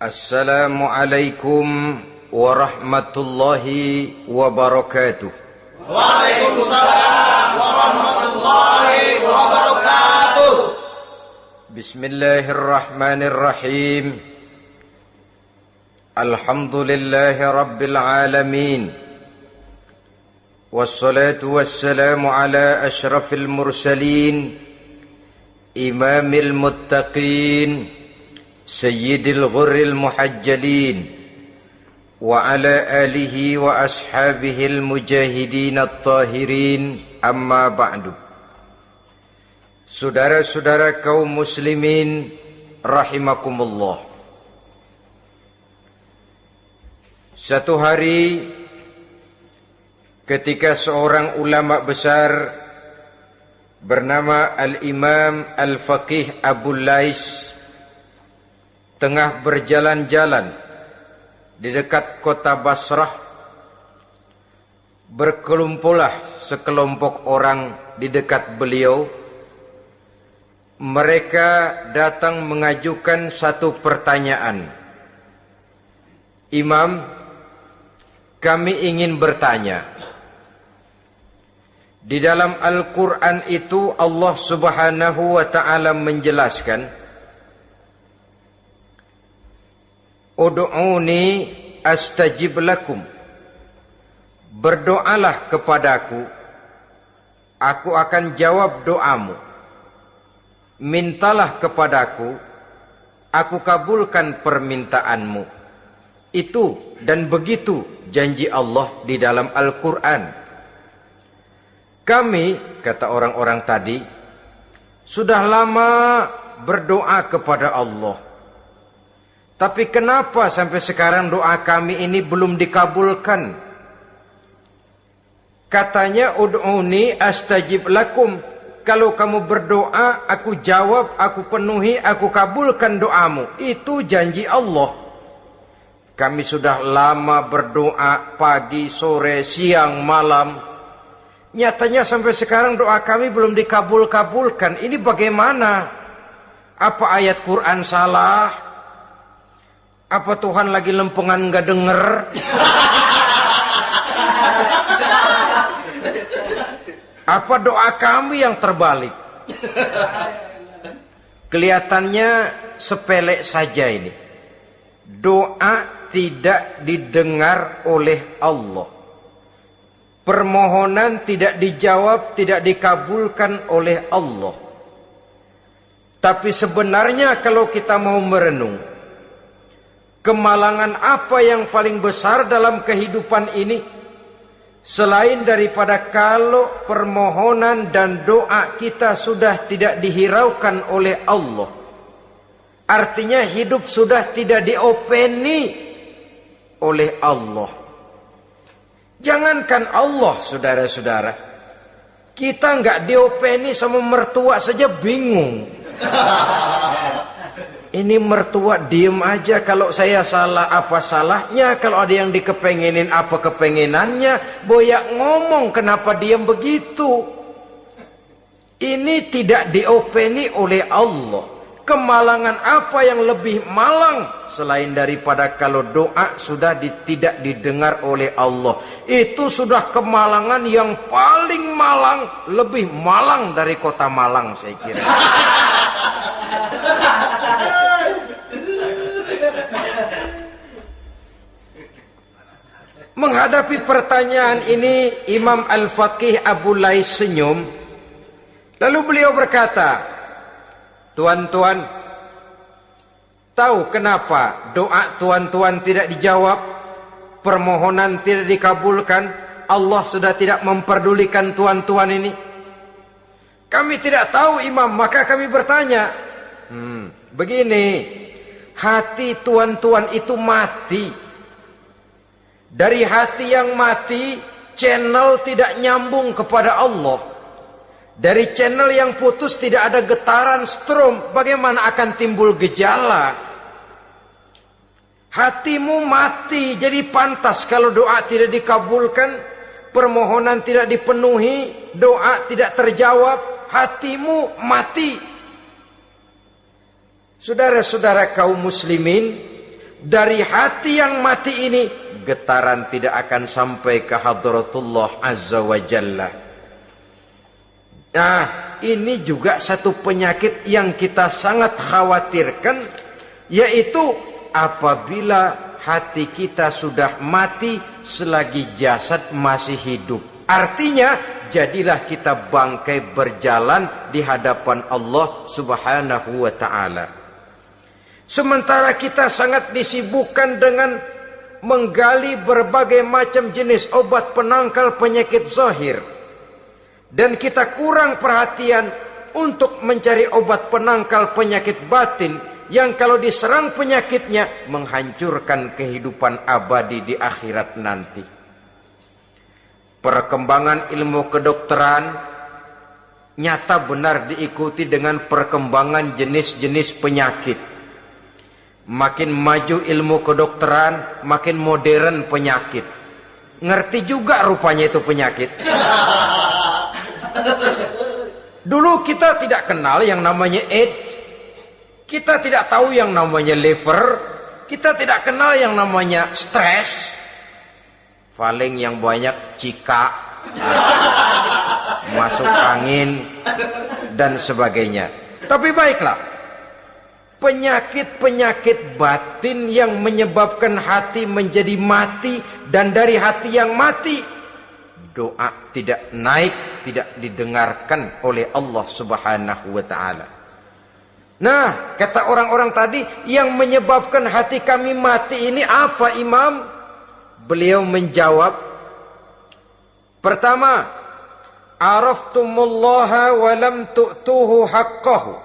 Assalamualaikum warahmatullahi wabarakatuh. Waalaikumsalam warahmatullahi wabarakatuh. Bismillahirrahmanirrahim. Alhamdulillahi rabbil alamin. Wassalatu wassalamu ala ashrafil mursalin, imamil muttaqin, sayyidil ghurril muhajjalin, wa ala alihi wa ashabihil mujahidin at-tahirin, amma ba'du. Saudara-saudara kaum muslimin rahimakumullah. Satu hari ketika seorang ulama besar bernama Al-Imam Al-Faqih Abu Lais tengah berjalan-jalan di dekat kota Basrah, berkelumpulah sekelompok orang di dekat beliau. Mereka datang mengajukan satu pertanyaan. Imam, kami ingin bertanya. Di dalam Al-Quran itu Allah Subhanahu wa ta'ala menjelaskan, Ud'uni astajib lakum. Berdoalah kepadaku, aku akan jawab doamu. Mintalah kepadaku, aku kabulkan permintaanmu. Itu dan begitu janji Allah di dalam Al-Quran. Kami, kata orang-orang tadi, sudah lama berdoa kepada Allah. Tapi kenapa sampai sekarang doa kami ini belum dikabulkan? Katanya, ud'uni astajib lakum. Kalau kamu berdoa, aku jawab, aku penuhi, aku kabulkan doamu. Itu janji Allah. Kami sudah lama berdoa pagi, sore, siang, malam. Nyatanya sampai sekarang doa kami belum dikabulkan. Ini bagaimana? Apa ayat Quran salah? Apa Tuhan lagi lempengan gak denger? Apa doa kami yang terbalik? Kelihatannya sepele saja ini. Doa tidak didengar oleh Allah. Permohonan tidak dijawab, tidak dikabulkan oleh Allah. Tapi sebenarnya kalau kita mau merenung, kemalangan apa yang paling besar dalam kehidupan ini selain daripada kalau permohonan dan doa kita sudah tidak dihiraukan oleh Allah? Artinya hidup sudah tidak diopeni oleh Allah. Jangankan Allah, saudara-saudara, kita nggak diopeni sama mertua saja bingung. Ini mertua diem aja, kalau saya salah apa salahnya, kalau ada yang dikepengenin apa kepengenannya, boyak ngomong kenapa diem begitu. Ini tidak diopeni oleh Allah. Kemalangan apa yang lebih malang selain daripada kalau doa sudah tidak didengar oleh Allah? Itu sudah kemalangan yang paling malang, lebih malang dari kota Malang saya kira. Menghadapi pertanyaan ini, Imam Al-Faqih Abu Lais senyum. Lalu beliau berkata, tuan-tuan, tahu kenapa doa tuan-tuan tidak dijawab, permohonan tidak dikabulkan? Allah sudah tidak memperdulikan tuan-tuan ini. Kami tidak tahu, Imam, maka kami bertanya. Begini, hati tuan-tuan itu mati. Dari hati yang mati, channel tidak nyambung kepada Allah. Dari channel yang putus tidak ada getaran strom, bagaimana akan timbul gejala? Hatimu mati, jadi pantas kalau doa tidak dikabulkan, permohonan tidak dipenuhi, doa tidak terjawab, hatimu mati. Saudara-saudara kaum muslimin, dari hati yang mati ini, getaran tidak akan sampai ke hadratullah azza wa jalla. Nah, ini juga satu penyakit yang kita sangat khawatirkan, yaitu apabila hati kita sudah mati selagi jasad masih hidup. Artinya, jadilah kita bangkai berjalan di hadapan Allah Subhanahu wa ta'ala. Sementara kita sangat disibukkan dengan menggali berbagai macam jenis obat penangkal penyakit zahir, dan kita kurang perhatian untuk mencari obat penangkal penyakit batin yang kalau diserang penyakitnya menghancurkan kehidupan abadi di akhirat nanti. Perkembangan ilmu kedokteran nyata benar diikuti dengan perkembangan jenis-jenis penyakit. Makin maju ilmu kedokteran, makin modern penyakit. Ngerti juga rupanya itu penyakit. Dulu kita tidak kenal yang namanya AIDS. Kita tidak tahu yang namanya liver. Kita tidak kenal yang namanya stres. Paling yang banyak cika, masuk angin, dan sebagainya. Tapi baiklah, penyakit-penyakit batin yang menyebabkan hati menjadi mati, dan dari hati yang mati, doa tidak naik, tidak didengarkan oleh Allah Subhanahu wa ta'ala. Nah, kata orang-orang tadi, yang menyebabkan hati kami mati ini apa, Imam? Beliau menjawab, pertama, araftumullaha wa lam tu'tuhu haqqahu.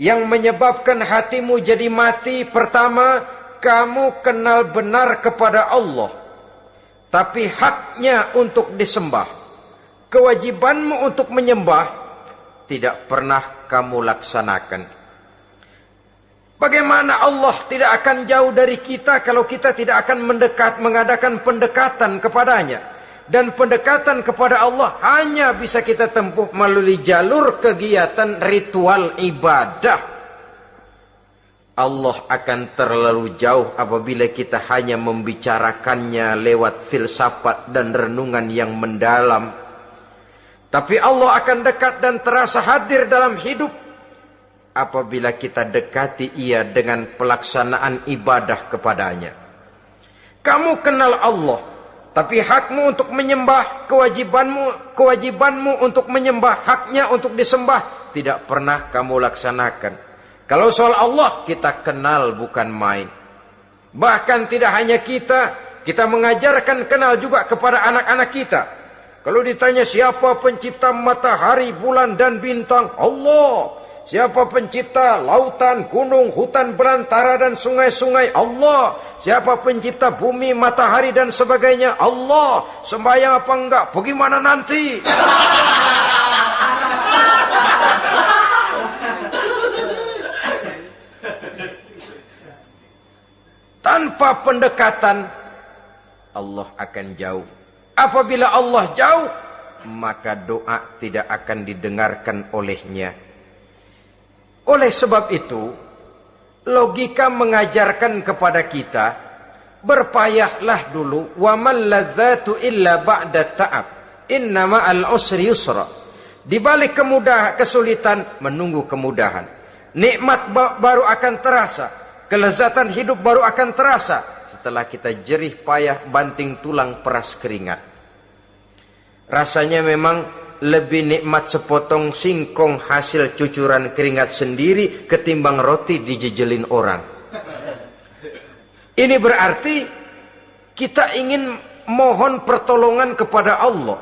Yang menyebabkan hatimu jadi mati, pertama, kamu kenal benar kepada Allah, tapi haknya untuk disembah, kewajibanmu untuk menyembah, tidak pernah kamu laksanakan. Bagaimana Allah tidak akan jauh dari kita kalau kita tidak akan mengadakan pendekatan kepadanya. Dan pendekatan kepada Allah hanya bisa kita tempuh melalui jalur kegiatan ritual ibadah. Allah akan terlalu jauh apabila kita hanya membicarakannya lewat filsafat dan renungan yang mendalam. Tapi Allah akan dekat dan terasa hadir dalam hidup apabila kita dekati ia dengan pelaksanaan ibadah kepadanya. Kamu kenal Allah, tapi hakmu untuk menyembah, kewajibanmu untuk menyembah, haknya untuk disembah, tidak pernah kamu laksanakan. Kalau soal Allah, kita kenal bukan main. Bahkan tidak hanya kita mengajarkan kenal juga kepada anak-anak kita. Kalau ditanya siapa pencipta matahari, bulan dan bintang, Allah. Siapa pencipta lautan, gunung, hutan belantara dan sungai-sungai? Allah. Siapa pencipta bumi, matahari dan sebagainya? Allah. Sembahyang apa enggak? Bagaimana nanti? Tanpa pendekatan, Allah akan jauh. Apabila Allah jauh, maka doa tidak akan didengarkan olehnya. Oleh sebab itu, logika mengajarkan kepada kita, berpayahlah dulu, wa man ladzatu illa ba'da ta'ab, inna ma'al usri yusra. Di balik kesulitan menunggu kemudahan. Nikmat baru akan terasa, kelezatan hidup baru akan terasa setelah kita jerih payah banting tulang peras keringat. Rasanya memang lebih nikmat sepotong singkong hasil cucuran keringat sendiri ketimbang roti dijejelin orang. Ini berarti kita ingin mohon pertolongan kepada Allah,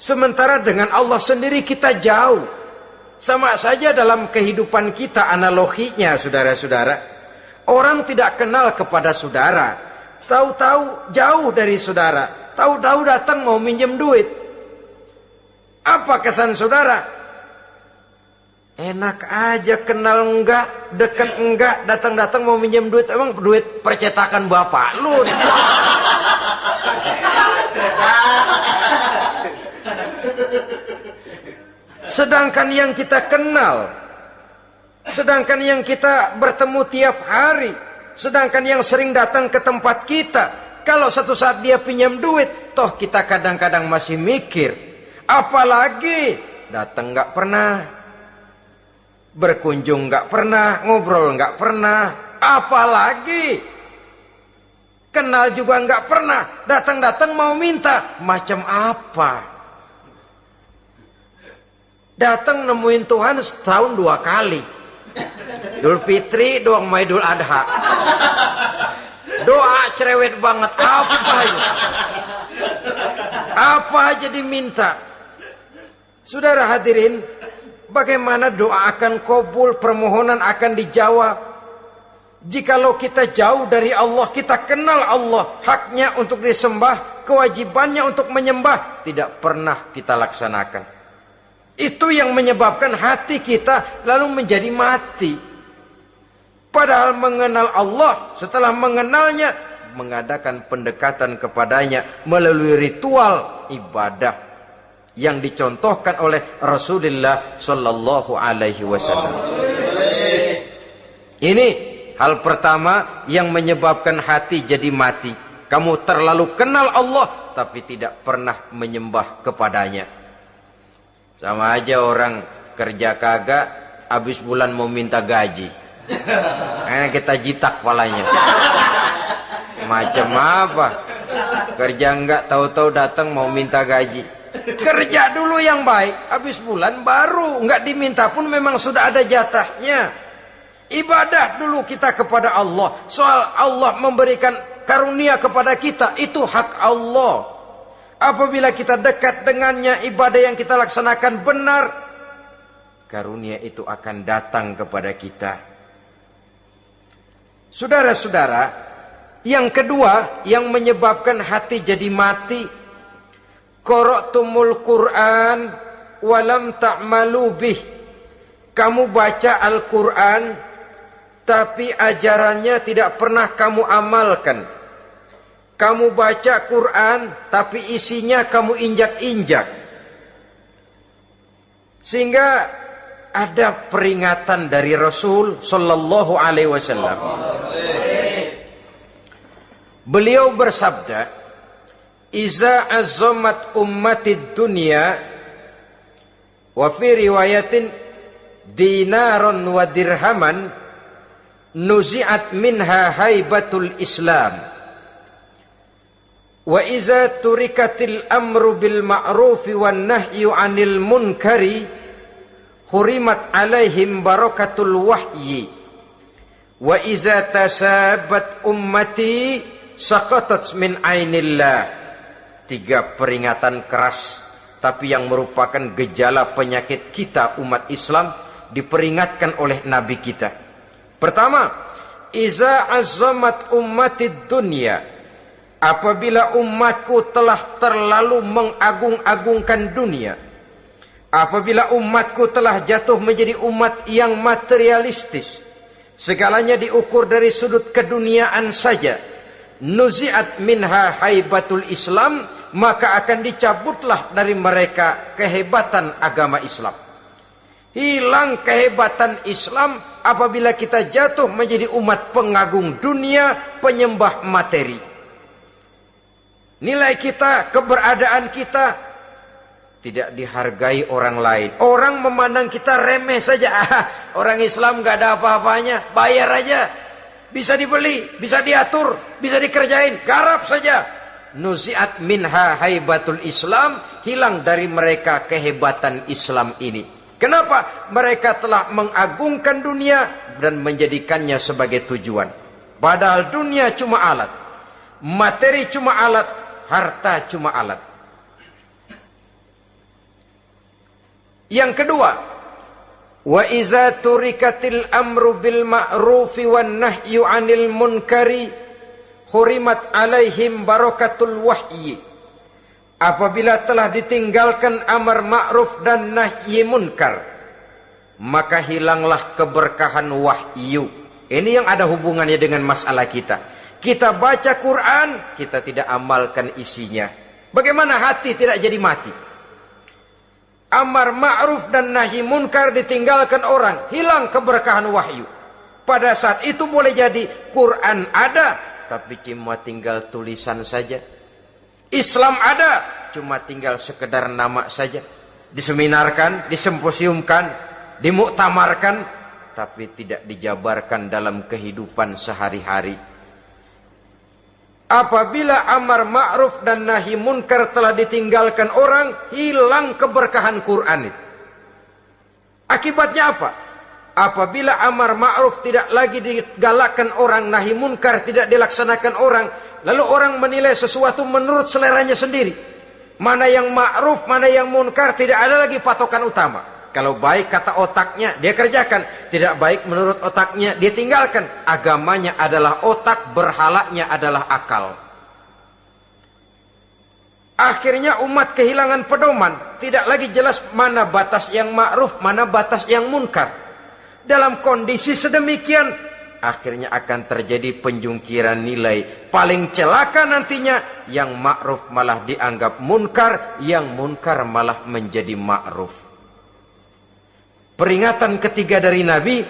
sementara dengan Allah sendiri kita jauh. Sama saja dalam kehidupan kita analoginya, saudara-saudara. Orang tidak kenal kepada saudara, tahu-tahu jauh dari saudara, tahu-tahu datang mau minjem duit. Apa kesan saudara? Enak aja, kenal enggak, dekat enggak, datang-datang mau minjem duit. Emang duit percetakan bapak lu? Sedangkan yang kita kenal, sedangkan yang kita bertemu tiap hari, Sedangkan yang sering datang ke tempat kita, kalau satu saat dia pinjam duit, toh kita kadang-kadang masih mikir. Apalagi datang nggak pernah, berkunjung nggak pernah, ngobrol nggak pernah. Apalagi kenal juga nggak pernah, datang-datang mau minta. Macam apa? Datang nemuin Tuhan setahun 2 kali. Idul Fitri, doang sama Idul Adha. Doa cerewet banget. Apa aja diminta. Saudara hadirin, bagaimana doa akan kabul, permohonan akan dijawab? Jikalau kita jauh dari Allah, kita kenal Allah, haknya untuk disembah, kewajibannya untuk menyembah, tidak pernah kita laksanakan. Itu yang menyebabkan hati kita lalu menjadi mati. Padahal mengenal Allah, setelah mengenalnya, mengadakan pendekatan kepadanya melalui ritual ibadah yang dicontohkan oleh Rasulullah Sallallahu Alaihi Wasallam. Ini hal pertama yang menyebabkan hati jadi mati. Kamu terlalu kenal Allah tapi tidak pernah menyembah kepadanya. Sama aja orang kerja kagak, habis bulan mau minta gaji. Karena kita jitak palanya. Macam apa? Kerja enggak, tahu-tahu datang mau minta gaji. Kerja dulu yang baik, habis bulan baru enggak diminta pun memang sudah ada jatahnya. Ibadah dulu kita kepada Allah. Soal Allah memberikan karunia kepada kita, itu hak Allah. Apabila kita dekat dengannya, ibadah yang kita laksanakan benar, karunia itu akan datang kepada kita. Saudara-saudara, yang kedua yang menyebabkan hati jadi mati, qara'tumul Qur'an walam ta'malu bih. Kamu baca Al-Qur'an tapi ajarannya tidak pernah kamu amalkan. Kamu baca Quran tapi isinya kamu injak-injak. Sehingga ada peringatan dari Rasul Sallallahu Alaihi Wasallam. Beliau bersabda, "Iza azzamat ummatid dunya wa fi riwayatin dinaron wa dirhaman nuzi'at minha haibatul Islam. Wa iza turikatil amru bil ma'rufi wan nahyu 'anil munkari hurimat 'alaihim barakatul wahyi. Wa iza tasabat ummati saqatat min 'ainillah." 3 peringatan keras tapi yang merupakan gejala penyakit kita umat Islam diperingatkan oleh Nabi kita. Pertama, iza azzamat ummatid dunya. Apabila umatku telah terlalu mengagung-agungkan dunia, apabila umatku telah jatuh menjadi umat yang materialistis, segalanya diukur dari sudut keduniaan saja, nuzi'at minha haibatul Islam, maka akan dicabutlah dari mereka kehebatan agama Islam. Hilang kehebatan Islam apabila kita jatuh menjadi umat pengagung dunia, penyembah materi. Nilai kita, keberadaan kita tidak dihargai orang lain. Orang memandang kita remeh saja. Orang Islam gak ada apa-apanya, bayar aja. Bisa dibeli, bisa diatur, bisa dikerjain, garap saja. Nuzi'at minha haibatul Islam, hilang dari mereka kehebatan Islam ini. Kenapa? Mereka telah mengagungkan dunia dan menjadikannya sebagai tujuan. Padahal dunia cuma alat, materi cuma alat, harta cuma alat. Yang kedua, wa iza turikatil amru bil ma'rufi wan nahyu 'anil munkari hurimat 'alaihim barakatul wahyi. Apabila telah ditinggalkan amar ma'ruf dan nahi munkar, maka hilanglah keberkahan wahyu. Ini yang ada hubungannya dengan masalah kita. Kita baca Quran, kita tidak amalkan isinya. Bagaimana hati tidak jadi mati? Amar ma'ruf dan nahi munkar ditinggalkan orang, hilang keberkahan wahyu. Pada saat itu boleh jadi Quran ada, tapi cuma tinggal tulisan saja. Islam ada, cuma tinggal sekedar nama saja. Diseminarkan, disemposiumkan, dimuktamarkan, tapi tidak dijabarkan dalam kehidupan sehari-hari. Apabila amar ma'ruf dan nahi munkar telah ditinggalkan orang, hilang keberkahan Quran itu. Akibatnya apa? Apabila amar ma'ruf tidak lagi digalakkan orang, nahi munkar tidak dilaksanakan orang, lalu orang menilai sesuatu menurut seleranya sendiri. Mana yang ma'ruf, mana yang munkar, tidak ada lagi patokan utama. Kalau baik kata otaknya, dia kerjakan. Tidak baik menurut otaknya, dia tinggalkan. Agamanya adalah otak, berhalanya adalah akal. Akhirnya umat kehilangan pedoman. Tidak lagi jelas mana batas yang ma'ruf, mana batas yang munkar. Dalam kondisi sedemikian, akhirnya akan terjadi penjungkiran nilai. Paling celaka nantinya, yang ma'ruf malah dianggap munkar, yang munkar malah menjadi ma'ruf. Peringatan ketiga dari Nabi,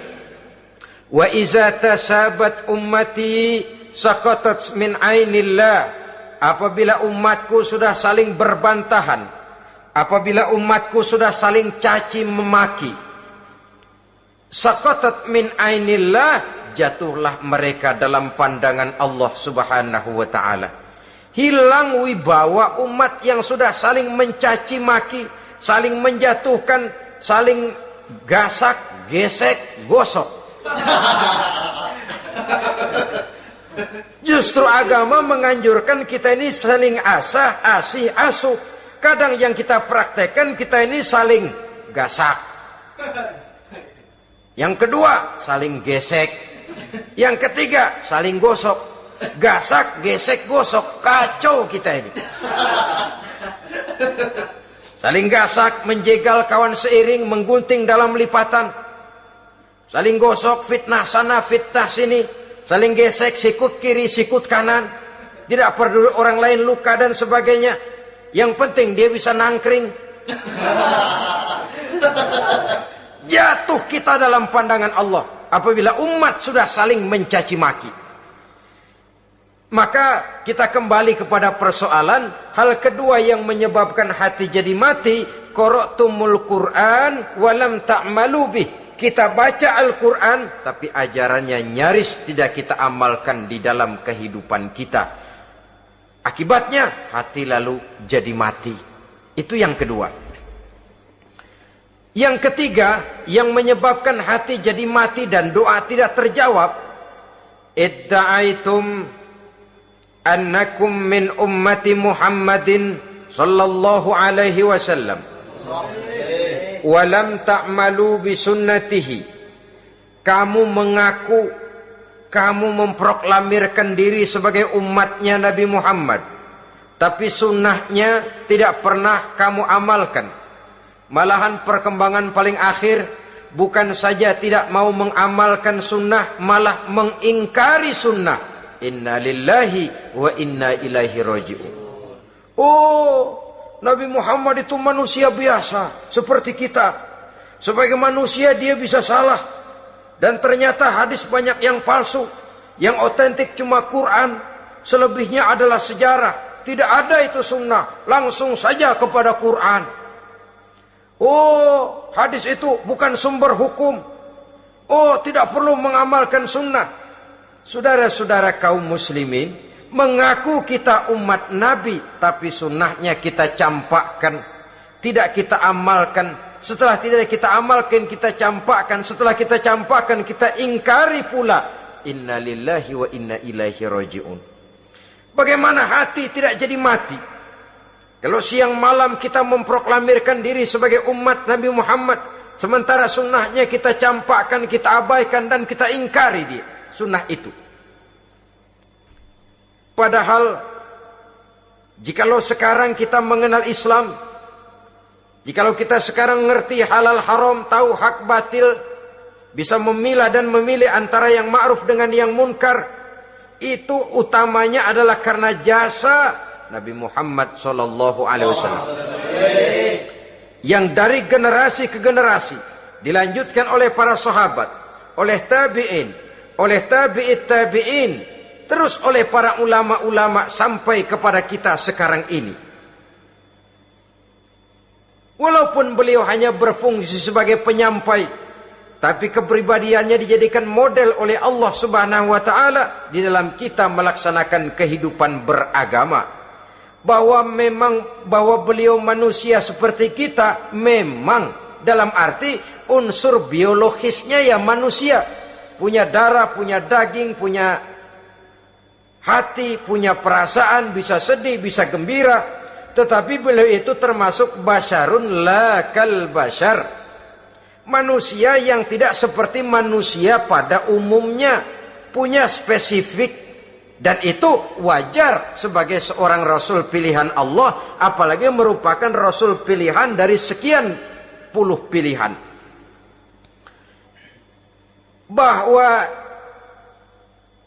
wa iza tasabat ummati saqatat min ainillah. Apabila umatku sudah saling berbantahan, apabila umatku sudah saling caci memaki, saqatat min ainillah, jatuhlah mereka dalam pandangan Allah Subhanahu wa taala. Hilang wibawa umat yang sudah saling mencaci maki, saling menjatuhkan, saling gasak, gesek, gosok. Justru agama menganjurkan kita ini saling asah, asih, asuh. Kadang yang kita praktekkan, kita ini saling gasak. Yang kedua, saling gesek. Yang ketiga, saling gosok. Gasak, gesek, gosok. Kacau kita ini. Saling gasak, menjegal kawan seiring, menggunting dalam lipatan. Saling gosok, fitnah sana, fitnah sini. Saling gesek, sikut kiri, sikut kanan. Tidak peduli orang lain luka dan sebagainya. Yang penting dia bisa nangkring. Jatuh kita dalam pandangan Allah apabila umat sudah saling mencaci maki. Maka kita kembali kepada persoalan, hal kedua yang menyebabkan hati jadi mati, qara'tumul Qur'an walam ta'malu bih. Kita baca Al-Quran, tapi ajarannya nyaris tidak kita amalkan di dalam kehidupan kita. Akibatnya hati lalu jadi mati. Itu yang kedua. Yang ketiga, yang menyebabkan hati jadi mati dan doa tidak terjawab, idda'aitum annakum min ummati Muhammadin sallallahu alaihi wasallam walam ta'malu bisunnatihi. Kamu mengaku, kamu memproklamirkan diri sebagai umatnya Nabi Muhammad, tapi sunnahnya tidak pernah kamu amalkan. Malahan perkembangan paling akhir, bukan saja tidak mau mengamalkan sunnah, malah mengingkari sunnah. Inna lillahi wa inna ilaihi raji'un. Oh, Nabi Muhammad itu manusia biasa seperti kita. Sebagai manusia dia bisa salah. Dan ternyata hadis banyak yang palsu. Yang otentik cuma Quran. Selebihnya adalah sejarah. Tidak ada itu sunnah. Langsung saja kepada Quran. Oh, hadis itu bukan sumber hukum. Oh, tidak perlu mengamalkan sunnah. Saudara-saudara kaum muslimin, mengaku kita umat Nabi, tapi sunnahnya kita campakkan, tidak kita amalkan. Setelah tidak kita amalkan, kita campakkan. Setelah kita campakkan, kita ingkari pula. Inna lillahi wa inna ilaihi raji'un. Bagaimana hati tidak jadi mati? Kalau siang malam kita memproklamirkan diri sebagai umat Nabi Muhammad, sementara sunnahnya kita campakkan, kita abaikan, dan kita ingkari dia, sunnah itu. Padahal jikalau sekarang kita mengenal Islam, jikalau kita sekarang mengerti halal haram, tahu hak batil, bisa memilah dan memilih antara yang ma'ruf dengan yang munkar, itu utamanya adalah karena jasa Nabi Muhammad SAW, yang dari generasi ke generasi dilanjutkan oleh para sahabat, oleh tabi'in, oleh tabi'in, terus oleh para ulama-ulama sampai kepada kita sekarang ini. Walaupun beliau hanya berfungsi sebagai penyampai, tapi kepribadiannya dijadikan model oleh Allah Subhanahu wa taala di dalam kita melaksanakan kehidupan beragama. Bahwa beliau manusia seperti kita, memang dalam arti unsur biologisnya ya manusia, punya darah, punya daging, punya hati, punya perasaan, bisa sedih, bisa gembira, tetapi beliau itu termasuk basyarun la kal basyar, manusia yang tidak seperti manusia pada umumnya, punya spesifik. Dan itu wajar sebagai seorang Rasul pilihan Allah, apalagi merupakan Rasul pilihan dari sekian puluh pilihan. Bahwa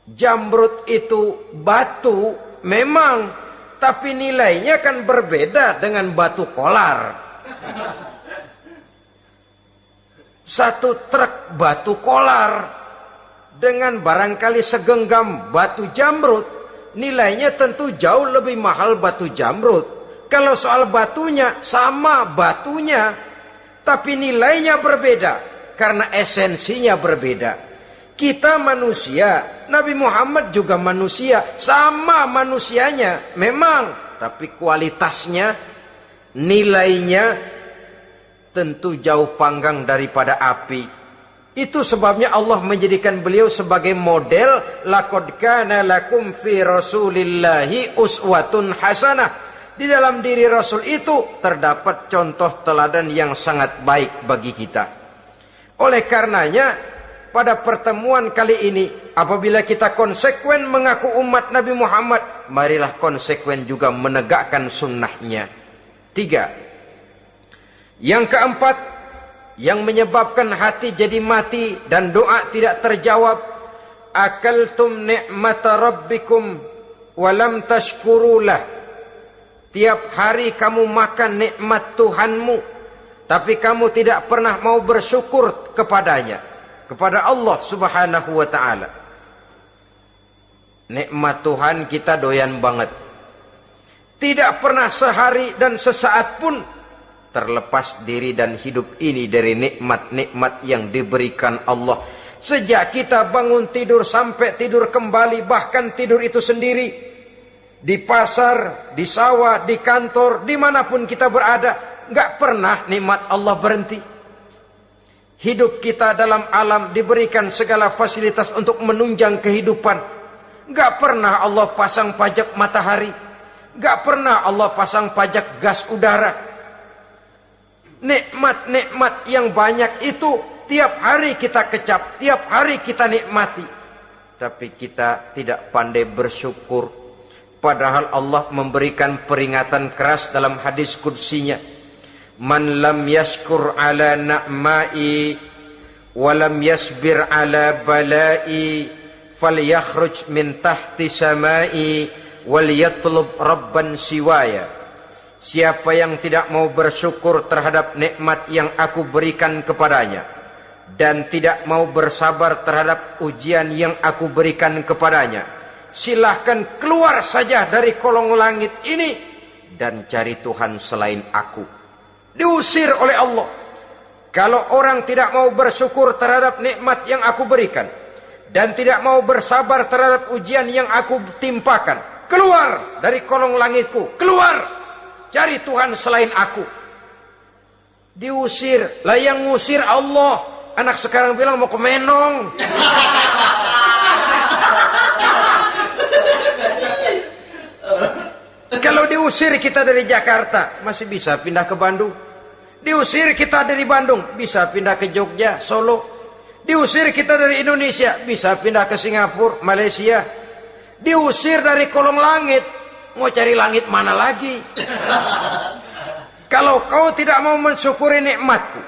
jamrud itu batu memang, tapi nilainya kan berbeda dengan batu kolar. Satu truk batu kolar dengan barangkali segenggam batu jamrud, nilainya tentu jauh lebih mahal batu jamrud. Kalau soal batunya, sama batunya, tapi nilainya berbeda karena esensinya berbeda. Kita manusia, Nabi Muhammad juga manusia, sama manusianya memang, tapi kualitasnya, nilainya tentu jauh panggang daripada api. Itu sebabnya Allah menjadikan beliau sebagai model. Laqad kana lakum fi rasulillahi uswatun hasanah. Di dalam diri Rasul itu terdapat contoh teladan yang sangat baik bagi kita. Oleh karenanya, pada pertemuan kali ini, apabila kita konsekuen mengaku umat Nabi Muhammad, marilah konsekuen juga menegakkan sunnahnya. 3. Yang keempat, yang menyebabkan hati jadi mati dan doa tidak terjawab, akaltum ni'mata rabbikum walam tashkurulah. Tiap hari kamu makan nikmat Tuhanmu, tapi kamu tidak pernah mau bersyukur kepadanya, kepada Allah Subhanahu wa ta'ala. Nikmat Tuhan kita doyan banget, tidak pernah sehari dan sesaat pun terlepas diri dan hidup ini dari nikmat-nikmat yang diberikan Allah. Sejak kita bangun tidur sampai tidur kembali, bahkan tidur itu sendiri, di pasar, di sawah, di kantor, dimanapun kita berada, nggak pernah nikmat Allah berhenti. Hidup kita dalam alam diberikan segala fasilitas untuk menunjang kehidupan. Nggak pernah Allah pasang pajak matahari, nggak pernah Allah pasang pajak gas udara. Nikmat-nikmat yang banyak itu tiap hari kita kecap, tiap hari kita nikmati, tapi kita tidak pandai bersyukur. Padahal Allah memberikan peringatan keras dalam hadis qudsinya, man lam yashkur ala na'mai wa lam yasbir ala balai falyakhruj min tahti samai wal yatlub rabban siwaya. Siapa yang tidak mau bersyukur terhadap nikmat yang aku berikan kepadanya, dan tidak mau bersabar terhadap ujian yang aku berikan kepadanya, silahkan keluar saja dari kolong langit ini dan cari Tuhan selain aku. Diusir oleh Allah. Kalau orang tidak mau bersyukur terhadap nikmat yang aku berikan, dan tidak mau bersabar terhadap ujian yang aku timpakan, keluar dari kolong langitku, keluar, cari Tuhan selain aku. Diusir. Lah yang ngusir Allah. Anak sekarang bilang mau ke Menong. Kalau diusir kita dari Jakarta, masih bisa pindah ke Bandung. Diusir kita dari Bandung, bisa pindah ke Jogja, Solo. Diusir kita dari Indonesia, bisa pindah ke Singapura, Malaysia. Diusir dari kolong langit, mau cari langit mana lagi? Kalau kau tidak mau mensyukuri nikmatku,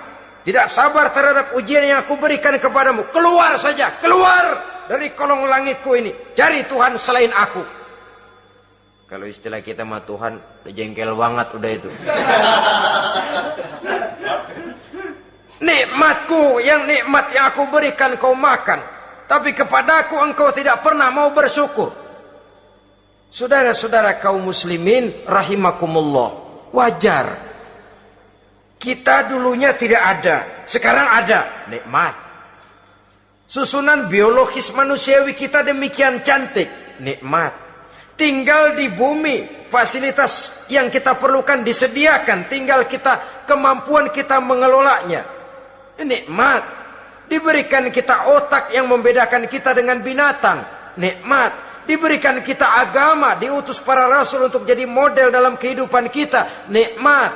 tidak sabar terhadap ujian yang aku berikan kepadamu, keluar saja, keluar dari kolong langitku ini, cari Tuhan selain aku. Kalau istilah kita mah Tuhan udah jengkel banget udah itu. Nikmatku, yang nikmat yang aku berikan kau makan, tapi kepadaku engkau tidak pernah mau bersyukur. Saudara-saudara kaum muslimin rahimakumullah, wajar. Kita dulunya tidak ada, sekarang ada, nikmat. Susunan biologis manusiawi kita demikian cantik, nikmat. Tinggal di bumi, fasilitas yang kita perlukan disediakan, tinggal kemampuan kita mengelolanya. Nikmat. Diberikan kita otak yang membedakan kita dengan binatang, nikmat. Diberikan kita agama, diutus para rasul untuk jadi model dalam kehidupan kita, nikmat.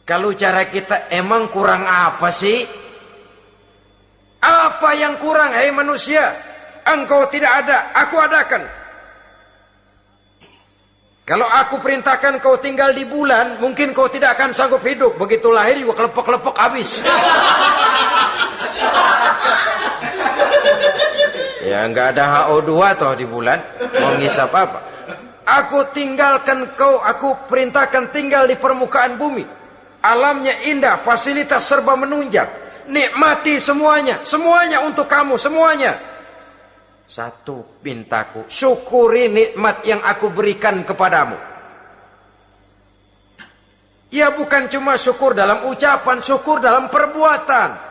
Kalau cara kita emang kurang apa sih? Apa yang kurang, hei manusia? Engkau tidak ada, aku adakan. Kalau aku perintahkan kau tinggal di bulan, mungkin kau tidak akan sanggup hidup. Begitu lahir juga kelepek-kelepek habis. Ya nggak ada HO2 toh di bulan. Mau ngisap apa? Aku perintahkan tinggal di permukaan bumi. Alamnya indah, fasilitas serba menunjang. Nikmati semuanya, semuanya untuk kamu, semuanya. Satu pintaku, syukuri nikmat yang aku berikan kepadamu. Ya bukan cuma syukur dalam ucapan, syukur dalam perbuatan.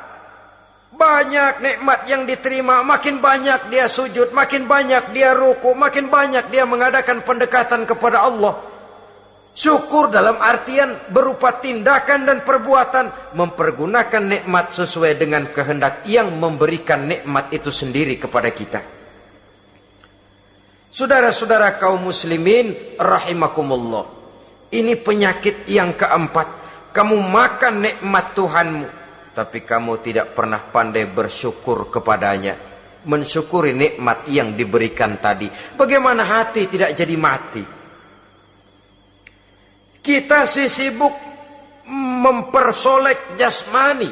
Banyak nikmat yang diterima, makin banyak dia sujud, makin banyak dia ruku, makin banyak dia mengadakan pendekatan kepada Allah. Syukur dalam artian berupa tindakan dan perbuatan, mempergunakan nikmat sesuai dengan kehendak yang memberikan nikmat itu sendiri kepada kita. Saudara-saudara kaum muslimin rahimakumullah, ini penyakit yang keempat. Kamu makan nikmat Tuhanmu, tapi kamu tidak pernah pandai bersyukur kepadanya, mensyukuri nikmat yang diberikan tadi. Bagaimana hati tidak jadi mati? Kita sibuk mempersolek jasmani,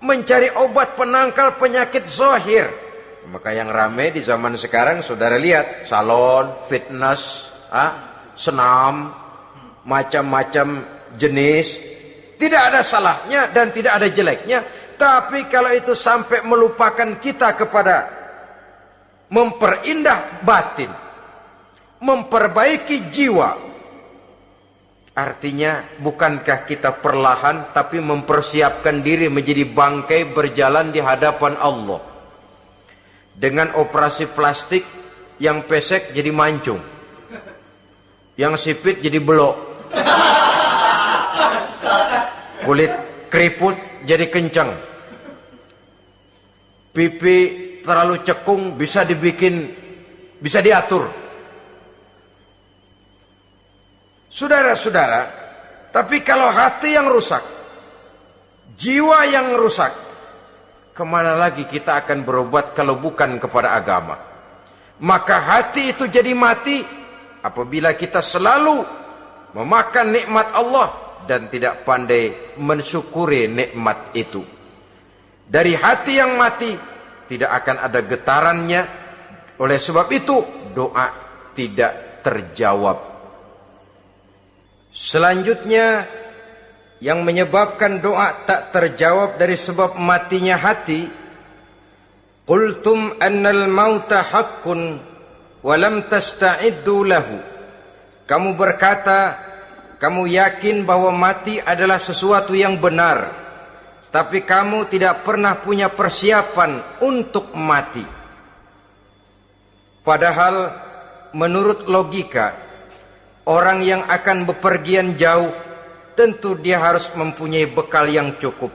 mencari obat penangkal penyakit zahir. Maka yang ramai di zaman sekarang, saudara lihat, salon, fitness, senam, macam-macam jenis. Tidak ada salahnya dan tidak ada jeleknya. Tapi kalau itu sampai melupakan kita kepada memperindah batin, memperbaiki jiwa, artinya bukankah kita perlahan tapi mempersiapkan diri menjadi bangkai berjalan di hadapan Allah. Dengan operasi plastik, yang pesek jadi mancung, yang sipit jadi belok, kulit keriput jadi kencang, pipi terlalu cekung bisa diatur. Saudara-saudara, tapi kalau hati yang rusak, jiwa yang rusak, kemana lagi kita akan berobat kalau bukan kepada agama? Maka hati itu jadi mati apabila kita selalu memakan nikmat Allah dan tidak pandai mensyukuri nikmat itu. Dari hati yang mati tidak akan ada getarannya. Oleh sebab itu doa tidak terjawab. Selanjutnya yang menyebabkan doa tak terjawab dari sebab matinya hati, qultum annal mauta haqqun wa lam tasta'iddu lahu. Kamu berkata, kamu yakin bahwa mati adalah sesuatu yang benar, tapi kamu tidak pernah punya persiapan untuk mati. Padahal menurut logika, orang yang akan bepergian jauh tentu dia harus mempunyai bekal yang cukup.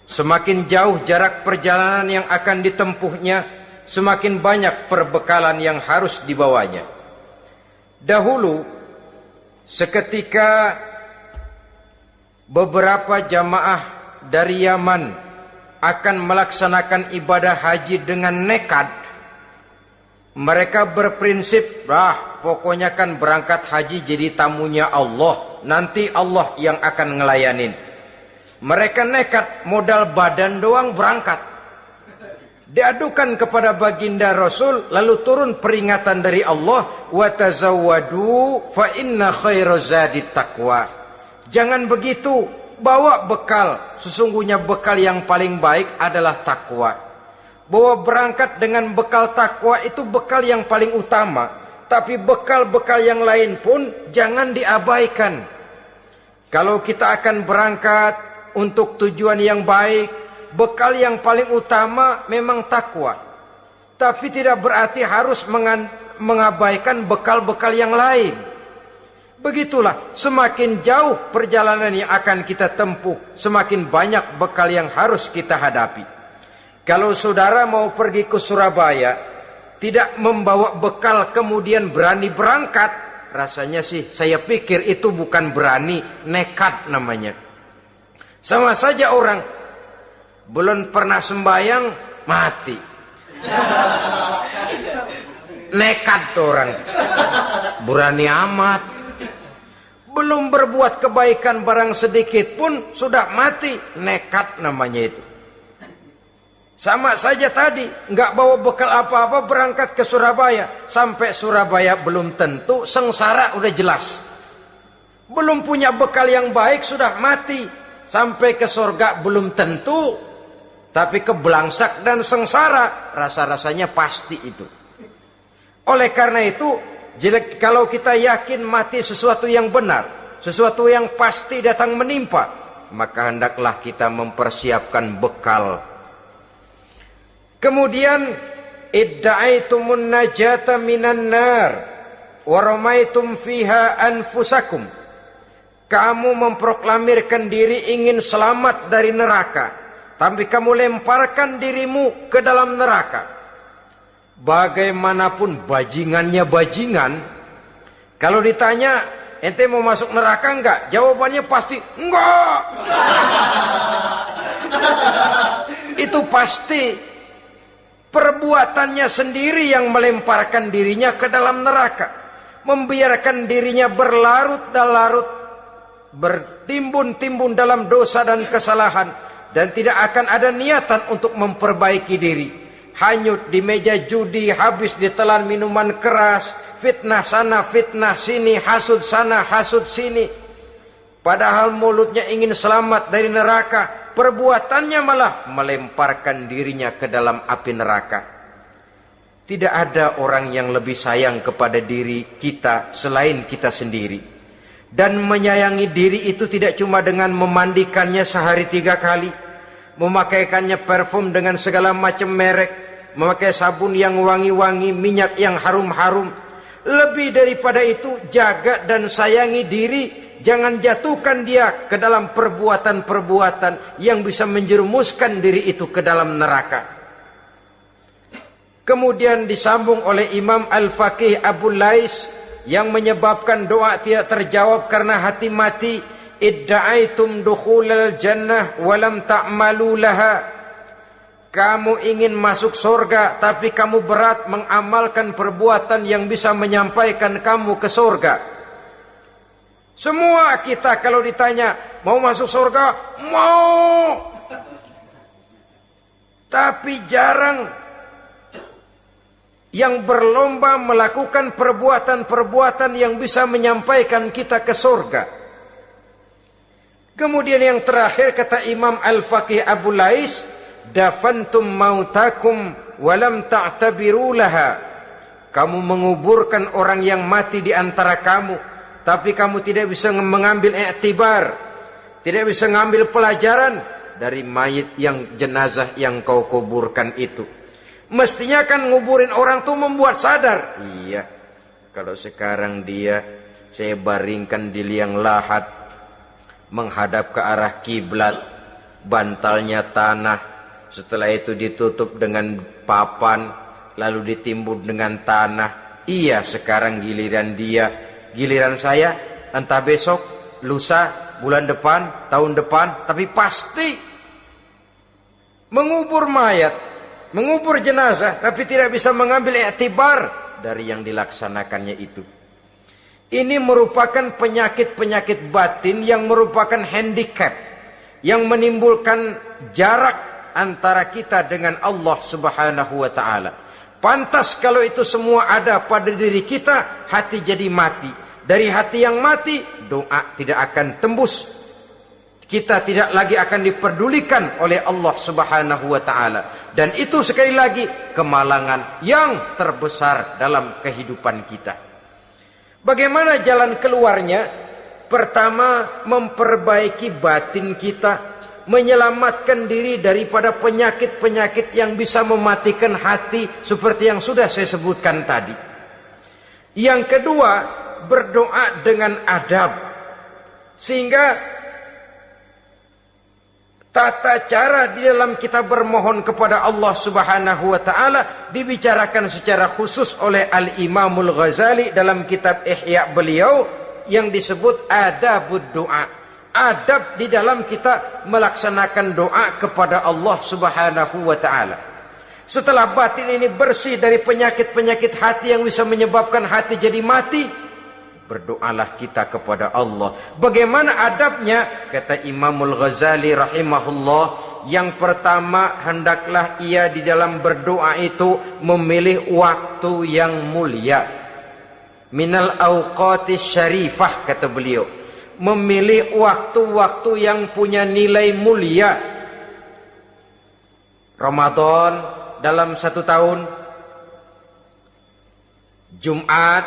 Semakin jauh jarak perjalanan yang akan ditempuhnya, semakin banyak perbekalan yang harus dibawanya. Dahulu, seketika beberapa jamaah dari Yaman akan melaksanakan ibadah haji dengan nekat, mereka berprinsip, pokoknya kan berangkat haji jadi tamunya Allah, nanti Allah yang akan ngelayanin. Mereka nekat, modal badan doang berangkat. Diadukan kepada baginda Rasul, lalu turun peringatan dari Allah, wa tazawwadu fa inna khairaz zadi taqwa. Jangan begitu, bawa bekal, sesungguhnya bekal yang paling baik adalah takwa. bahwa berangkat dengan bekal takwa itu bekal yang paling utama, tapi bekal-bekal yang lain pun jangan diabaikan. Kalau kita akan berangkat untuk tujuan yang baik, bekal yang paling utama memang takwa. Tapi tidak berarti harus mengabaikan bekal-bekal yang lain. Begitulah, semakin jauh perjalanan yang akan kita tempuh, semakin banyak bekal yang harus kita hadapi. Kalau saudara mau pergi ke Surabaya, tidak membawa bekal kemudian berani berangkat, rasanya sih saya pikir itu bukan berani, nekat namanya. Sama saja orang belum pernah sembahyang mati. Nekat tuh orang, berani amat. Belum berbuat kebaikan barang sedikit pun sudah mati, nekat namanya itu. Sama saja tadi, nggak bawa bekal apa-apa berangkat ke Surabaya. Sampai Surabaya belum tentu, sengsara udah jelas. Belum punya bekal yang baik sudah mati. Sampai ke surga belum tentu, tapi kebelangsak dan sengsara rasa-rasanya pasti itu. Oleh karena itu, kalau kita yakin mati sesuatu yang benar, sesuatu yang pasti datang menimpa, maka hendaklah kita mempersiapkan bekal. Kemudian, idda'aitumun najata minan nar wa ramaitum fiha anfusakum. Kamu memproklamirkan diri ingin selamat dari neraka, tapi kamu lemparkan dirimu ke dalam neraka. Bagaimanapun bajingannya bajingan, kalau ditanya ente mau masuk neraka enggak, jawabannya pasti enggak. Itu pasti perbuatannya sendiri yang melemparkan dirinya ke dalam neraka, membiarkan dirinya berlarut-larut, bertimbun-timbun dalam dosa dan kesalahan, dan tidak akan ada niatan untuk memperbaiki diri. Hanyut di meja judi, habis ditelan minuman keras, fitnah sana, fitnah sini, hasud sana, hasud sini. Padahal mulutnya ingin selamat dari neraka, perbuatannya malah melemparkan dirinya ke dalam api neraka. Tidak ada orang yang lebih sayang kepada diri kita selain kita sendiri. Dan menyayangi diri itu tidak cuma dengan memandikannya sehari 3 kali, memakaikannya parfum dengan segala macam merek, memakai sabun yang wangi-wangi, minyak yang harum-harum. Lebih daripada itu, jaga dan sayangi diri. Jangan jatuhkan dia ke dalam perbuatan-perbuatan yang bisa menjerumuskan diri itu ke dalam neraka. Kemudian disambung oleh Imam Al-Faqih Abu Lais, yang menyebabkan doa tidak terjawab karena hati mati. Idda'aitum dukhulal jannah walam ta'malu laha. Kamu ingin masuk surga, tapi kamu berat mengamalkan perbuatan yang bisa menyampaikan kamu ke surga. Semua kita kalau ditanya mau masuk surga, mau. Tapi jarang yang berlomba melakukan perbuatan-perbuatan yang bisa menyampaikan kita ke surga. Kemudian yang terakhir kata Imam Al-Faqih Abu Lais, dafantum mautakum walam ta'tabiru laha. Kamu menguburkan orang yang mati di antara kamu, tapi kamu tidak bisa mengambil iktibar, tidak bisa mengambil pelajaran dari mayit yang jenazah yang kau kuburkan itu. Mestinya kan nguburin orang tuh membuat sadar. Iya, kalau sekarang saya baringkan di liang lahat, menghadap ke arah kiblat, bantalnya tanah, setelah itu ditutup dengan papan, lalu ditimbun dengan tanah. Iya, sekarang giliran dia, giliran saya, entah besok, lusa, bulan depan, tahun depan, tapi pasti mengubur mayat, mengubur jenazah, tapi tidak bisa mengambil iktibar dari yang dilaksanakannya itu. Ini merupakan penyakit-penyakit batin yang merupakan handicap, yang menimbulkan jarak antara kita dengan Allah Subhanahu wa ta'ala. Pantas kalau itu semua ada pada diri kita, hati jadi mati. Dari hati yang mati, doa tidak akan tembus. Kita tidak lagi akan diperdulikan oleh Allah Subhanahu wa ta'ala. Dan itu sekali lagi kemalangan yang terbesar dalam kehidupan kita. Bagaimana jalan keluarnya? Pertama, memperbaiki batin kita, menyelamatkan diri daripada penyakit-penyakit yang bisa mematikan hati seperti yang sudah saya sebutkan tadi. Yang kedua, berdoa dengan adab, sehingga tata cara di dalam kita bermohon kepada Allah Subhanahu wa taala dibicarakan secara khusus oleh Al-Imamul Ghazali dalam kitab Ihya beliau yang disebut adabud doa. Adab di dalam kita melaksanakan doa kepada Allah Subhanahu wa taala. Setelah batin ini bersih dari penyakit-penyakit hati yang bisa menyebabkan hati jadi mati, berdoalah kita kepada Allah. Bagaimana adabnya? Kata Imamul Ghazali rahimahullah, yang pertama hendaklah ia di dalam berdoa itu memilih waktu yang mulia. Minal awqatis syarifah, kata beliau. Memilih waktu-waktu yang punya nilai mulia. Ramadan dalam 1 tahun, Jumat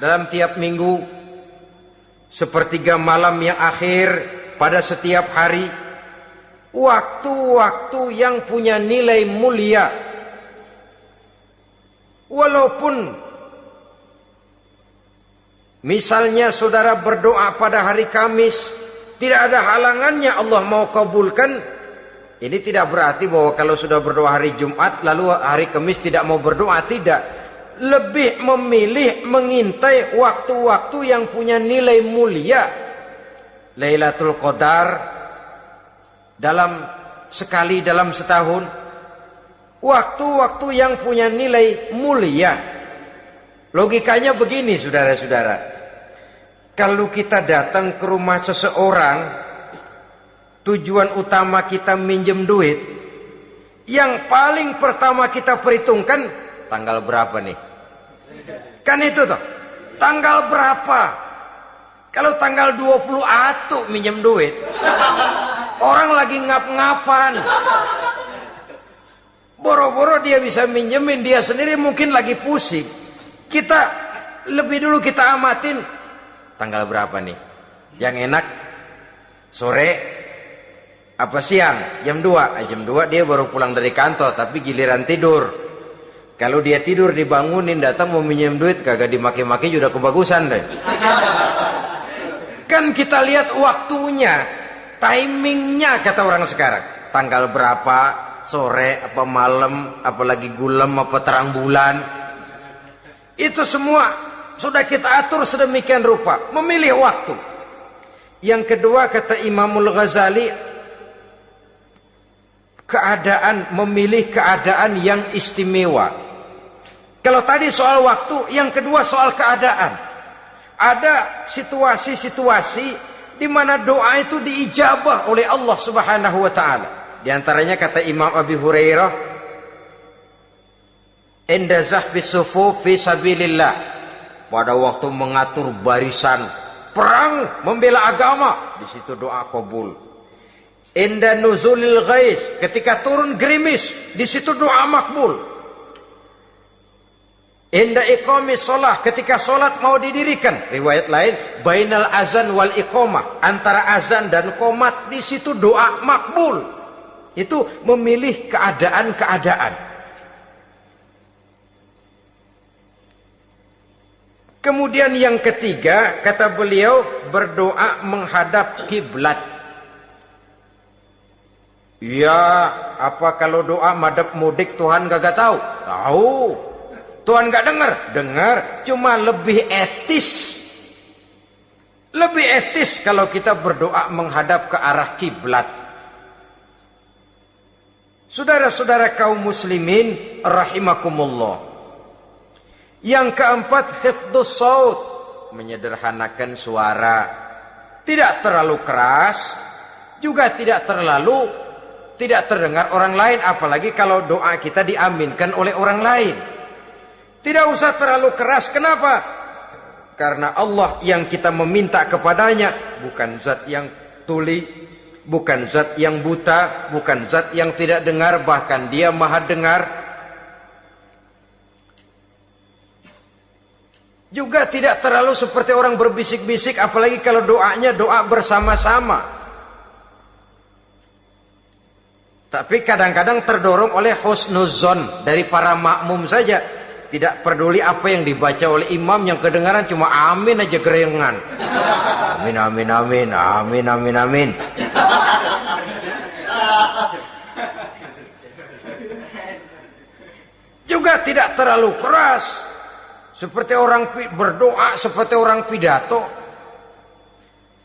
dalam tiap minggu, sepertiga malam yang akhir pada setiap hari. Waktu-waktu yang punya nilai mulia. Walaupun misalnya saudara berdoa pada hari Kamis, tidak ada halangannya Allah mau kabulkan. Ini tidak berarti bahwa kalau sudah berdoa hari Jumat lalu hari Kamis tidak mau berdoa, tidak. Lebih memilih mengintai waktu-waktu yang punya nilai mulia. Lailatul Qadar sekali dalam setahun. Waktu-waktu yang punya nilai mulia. Logikanya begini, saudara-saudara. Kalau kita datang ke rumah seseorang, tujuan utama kita minjem duit, yang paling pertama kita perhitungkan tanggal berapa nih? Kan itu toh, tanggal berapa? Kalau tanggal 20 atuh minjem duit, orang lagi ngap-ngapan, boro-boro dia bisa minjemin, dia sendiri mungkin lagi pusing. Kita lebih dulu kita amatin tanggal berapa nih, yang enak sore apa siang, jam 2. Jam 2 dia baru pulang dari kantor, tapi giliran tidur. Kalau dia tidur dibangunin, datang mau minjem duit, kagak dimaki-maki juga kebagusan deh. Kan kita lihat waktunya, timingnya kata orang sekarang. Tanggal berapa, sore, apa malam, apalagi gulem, apa terang bulan. Itu semua sudah kita atur sedemikian rupa. Memilih waktu. Yang kedua kata Imamul Ghazali, memilih keadaan yang istimewa. Kalau tadi soal waktu, yang kedua soal keadaan. Ada situasi-situasi di mana doa itu diijabah oleh Allah Subhanahu wa taala. Di antaranya kata Imam Abi Hurairah, "Inda zahbis sufuf fi sabilillah." Pada waktu mengatur barisan perang membela agama, di situ doa kabul. Inda nuzulil ghais, ketika turun gerimis, di situ doa makbul. Inda iqamis shalah, ketika salat mau didirikan, riwayat lain bainal azan wal iqamah, antara azan dan qomat, di situ doa makbul. Itu memilih keadaan-keadaan. Kemudian yang ketiga kata beliau, berdoa menghadap kiblat. Ya, apa kalau doa madhab mudik Tuhan gak tahu? Tahu. Tuhan gak dengar? Dengar, cuma lebih etis. Lebih etis kalau kita berdoa menghadap ke arah kiblat. Saudara-saudara kaum muslimin rahimakumullah. Yang keempat, hifdzus saut, menyederhanakan suara. Tidak terlalu keras, juga tidak terdengar orang lain, apalagi kalau doa kita diaminkan oleh orang lain. Tidak usah terlalu keras. Kenapa? Karena Allah yang kita meminta kepadanya bukan zat yang tuli, bukan zat yang buta, bukan zat yang tidak dengar, bahkan dia maha dengar. Juga tidak terlalu seperti orang berbisik-bisik, apalagi kalau doanya doa bersama-sama. Tapi kadang-kadang terdorong oleh husnuzon dari para makmum saja. Tidak peduli apa yang dibaca oleh imam, yang kedengaran cuma amin aja gerengan. Amin, amin, amin, amin, amin, amin. Juga tidak terlalu keras. Seperti orang berdoa, seperti orang pidato.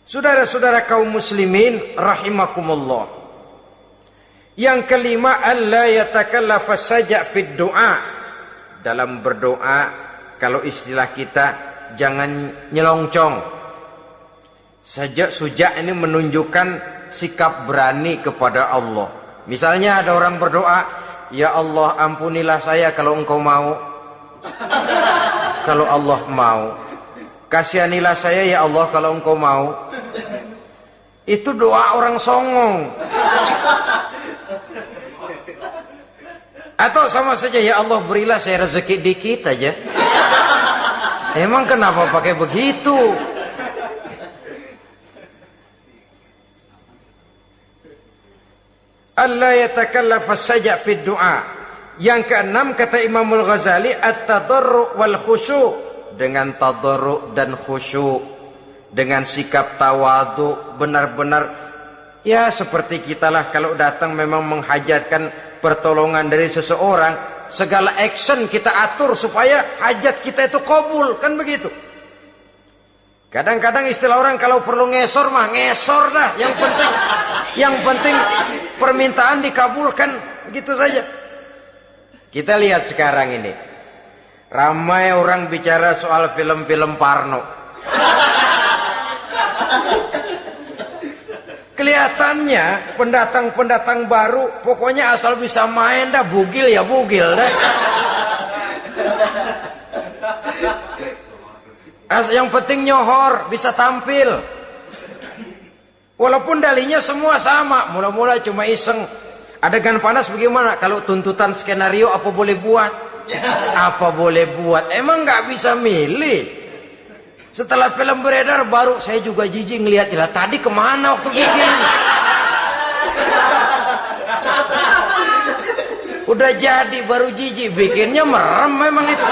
Saudara-saudara kaum muslimin rahimakumullah. Yang kelima, alla yatakallafa saja' fid du'a. Dalam berdoa, kalau istilah kita, jangan nyelongcong. Sajak sujak ini menunjukkan sikap berani kepada Allah. Misalnya ada orang berdoa, ya Allah ampunilah saya kalau engkau mau. Kalau Allah mau, kasihanilah saya ya Allah kalau engkau mau. Itu doa orang songong. Atau sama saja, ya Allah berilah saya rezeki dikit aja. Emang kenapa pakai begitu? Allah yatakallafa saja fid du'a. Yang keenam kata Imamul Ghazali, at-tadarru' wal khusyu'. Dengan tadarru' dan khusyu', dengan sikap tawadu, benar-benar ya seperti kita lah kalau datang memang menghajatkan pertolongan dari seseorang, segala action kita atur supaya hajat kita itu kabul, kan begitu. Kadang-kadang istilah orang kalau perlu ngesor mah ngesor dah, yang penting permintaan dikabulkan, gitu saja. Kita lihat sekarang ini, ramai orang bicara soal film-film Parno. Kelihatannya pendatang-pendatang baru, pokoknya asal bisa main dah, bugil ya bugil dah. Yang penting nyohor, bisa tampil. Walaupun dalinya semua sama, mula-mula cuma iseng. Adegan panas bagaimana? Kalau tuntutan skenario apa boleh buat? Apa boleh buat? Emang nggak bisa milih. Setelah film beredar baru saya juga jijik ngeliat, lah tadi kemana waktu bikin? Udah jadi baru jijik, bikinnya merem memang itu.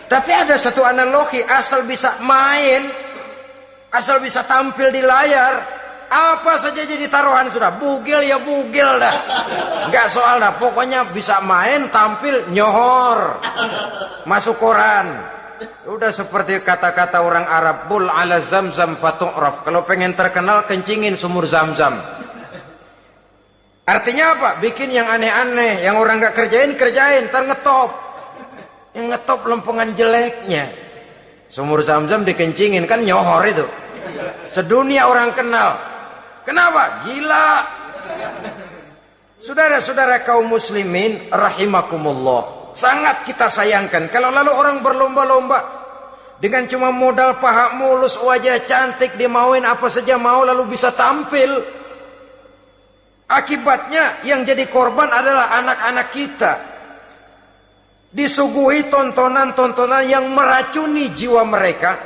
Tapi ada satu analogi, asal bisa main, asal bisa tampil di layar, apa saja jadi taruhan sudah. Bugil ya bugil dah, nggak soal dah, pokoknya bisa main, tampil, nyohor, masuk koran. Udah seperti kata-kata orang Arab, bul ala zamzam fatu'raf. Kalau pengen terkenal kencingin sumur Zamzam. Artinya apa? Bikin yang aneh-aneh, yang orang nggak kerjain, ntar ngetop. Yang ngetop lempengan jeleknya. Sumur Zamzam dikencingin, kan nyohor itu. Sedunia orang kenal. Kenapa? Gila. Saudara-saudara kaum muslimin rahimakumullah, sangat kita sayangkan kalau lalu orang berlomba-lomba dengan cuma modal paha mulus, wajah cantik, dimauin apa saja mau, lalu bisa tampil. Akibatnya yang jadi korban adalah anak-anak kita. Disuguhi tontonan-tontonan yang meracuni jiwa mereka.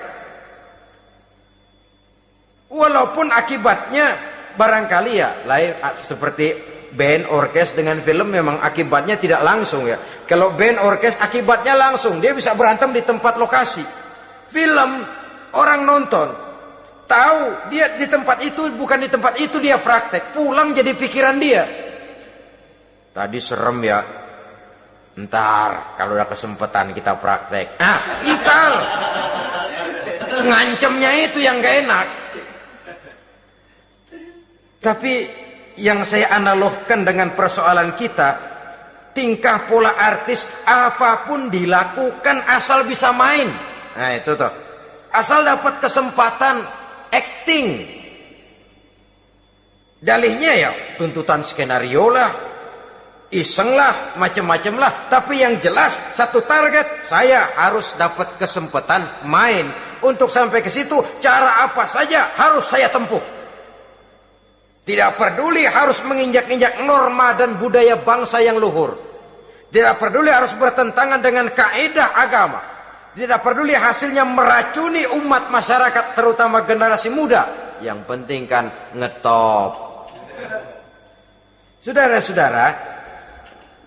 Walaupun akibatnya barangkali ya lain, seperti band orkes dengan film memang akibatnya tidak langsung ya. Kalau band orkes akibatnya langsung, dia bisa berantem di tempat lokasi. Film orang nonton tahu dia di tempat itu, bukan di tempat itu dia praktek, pulang jadi pikiran dia. Tadi serem ya, ntar kalau udah kesempatan kita praktek. Ntar ngancemnya itu yang gak enak. Tapi yang saya analogkan dengan persoalan kita, tingkah pola artis apapun dilakukan asal bisa main. Nah itu tuh, asal dapat kesempatan acting. Dalihnya ya tuntutan skenario lah, iseng lah, macam-macam lah. Tapi yang jelas satu target, saya harus dapat kesempatan main. Untuk sampai ke situ, cara apa saja harus saya tempuh. Tidak peduli harus menginjak-injak norma dan budaya bangsa yang luhur. Tidak peduli harus bertentangan dengan kaidah agama. Tidak peduli hasilnya meracuni umat masyarakat, terutama generasi muda. Yang penting kan ngetop. Saudara-saudara,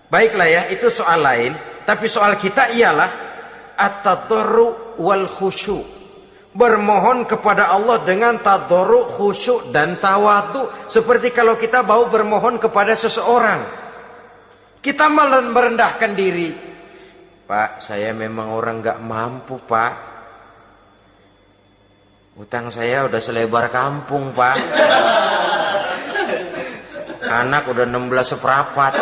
baiklah ya, itu soal lain. Tapi soal kita ialah at-tadarru wal khusyu'. Bermohon kepada Allah dengan tadarru, khusyuk dan tawadhu. Seperti kalau kita mau bermohon kepada seseorang, kita malah merendahkan diri. Pak, saya memang orang gak mampu, Pak. Utang saya udah selebar kampung, Pak. Anak udah 16 seperempat.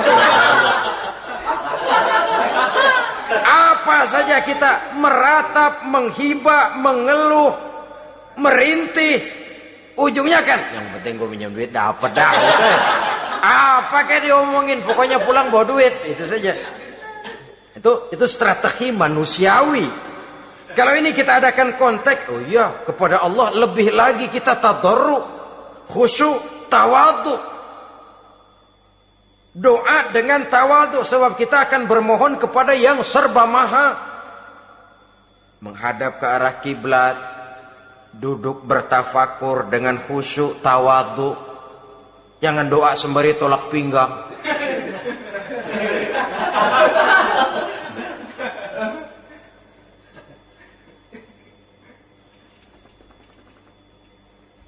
Apa saja kita meratap, menghibah, mengeluh, merintih, ujungnya kan yang penting gue minjem duit dapat dah gitu. Apa kayak diomongin, pokoknya pulang bawa duit, itu saja. Itu strategi manusiawi. Kalau ini kita adakan konteks, oh iya, kepada Allah lebih lagi kita tadarru, khusyuk, tawadhu. Doa dengan tawadhu, sebab kita akan bermohon kepada yang serba maha. Menghadap ke arah kiblat, duduk bertafakur dengan khusyuk, tawadhu. Jangan doa sembari tolak pinggang.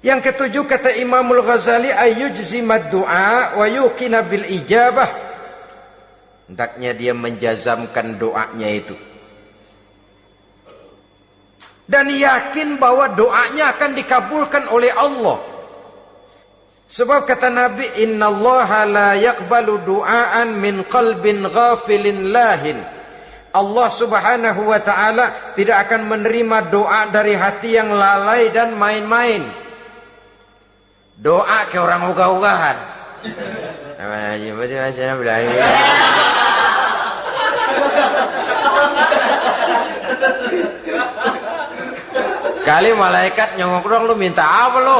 Yang ketujuh, kata Imamul Ghazali, ayyujzimad du'a wa yuqina bil ijabah. Hendaknya dia menjazamkan doanya itu dan yakin bahwa doanya akan dikabulkan oleh Allah. Sebab kata Nabi, innallaha la yaqbalu du'aan min qalbin ghafilin lahin. Allah subhanahu wa ta'ala tidak akan menerima doa dari hati yang lalai dan main-main. Doa ke orang ugah-ugahan. Kali malaikat nyongok dong, lu minta apa lu?